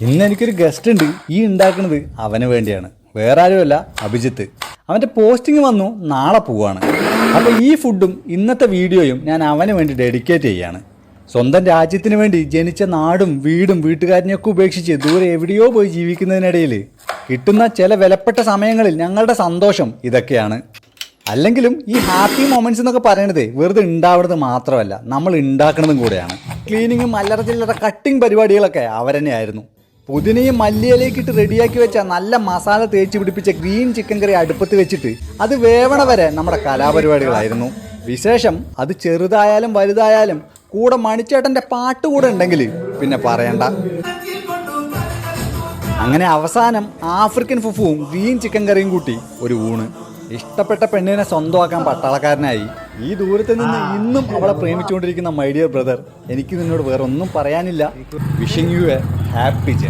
ഇന്ന് എനിക്കൊരു ഗസ്റ്റ് ഉണ്ട്. ഈ ഉണ്ടാക്കുന്നത് അവന് വേണ്ടിയാണ്, വേറെ ആരുമല്ല, അഭിജിത്ത്. അവൻ്റെ പോസ്റ്റിംഗ് വന്നു, നാളെ പോവാണ്. അപ്പോൾ ഈ ഫുഡും ഇന്നത്തെ വീഡിയോയും ഞാൻ അവന് വേണ്ടി ഡെഡിക്കേറ്റ് ചെയ്യാണ്. സ്വന്തം രാജ്യത്തിന് വേണ്ടി ജനിച്ച നാടും വീടും വീട്ടുകാരനെയൊക്കെ ഉപേക്ഷിച്ച് ദൂരെ എവിടെയോ പോയി ജീവിക്കുന്നതിനിടയിൽ കിട്ടുന്ന ചില വിലപ്പെട്ട സമയങ്ങളിൽ ഞങ്ങളുടെ സന്തോഷം ഇതൊക്കെയാണ്. അല്ലെങ്കിലും ഈ ഹാപ്പി മൊമെൻറ്റ്സ് എന്നൊക്കെ പറയണത് വെറുതെ ഉണ്ടാവുന്നത് മാത്രമല്ല, നമ്മൾ ഉണ്ടാക്കുന്നതും കൂടെയാണ്. ക്ലീനിങ്ങും അല്ലറ ചില്ലറ കട്ടിങ് പരിപാടികളൊക്കെ അവരെന്നെയായിരുന്നു. പുതിനയും മല്ലിയിലേക്ക് ഇട്ട് റെഡിയാക്കി വെച്ച നല്ല മസാല തേച്ച് പിടിപ്പിച്ച ഗ്രീൻ ചിക്കൻ കറി അടുപ്പത്ത് വെച്ചിട്ട് അത് വേവണ വരെ നമ്മുടെ കലാപരിപാടികളായിരുന്നു. വിശേഷം അത് ചെറുതായാലും വലുതായാലും കൂടെ മണിച്ചേട്ടൻ്റെ പാട്ട് കൂടെ ഉണ്ടെങ്കിൽ പിന്നെ പറയണ്ട. അങ്ങനെ അവസാനം ആഫ്രിക്കൻ ഫുഫുവും ഗ്രീൻ ചിക്കൻ കറിയും കൂട്ടി ഒരു ഊണ്. ഇഷ്ടപ്പെട്ട പെണ്ണിനെ സ്വന്തമാക്കാൻ പട്ടാളക്കാരനായി ഈ ദൂരത്ത് നിന്ന് ഇന്നും അവളെ പ്രേമിച്ചുകൊണ്ടിരിക്കുന്ന മൈ ഡിയർ ബ്രദർ, എനിക്ക് നിന്നോട് വേറെ ഒന്നും പറയാനില്ല. Wishing you A happy journey.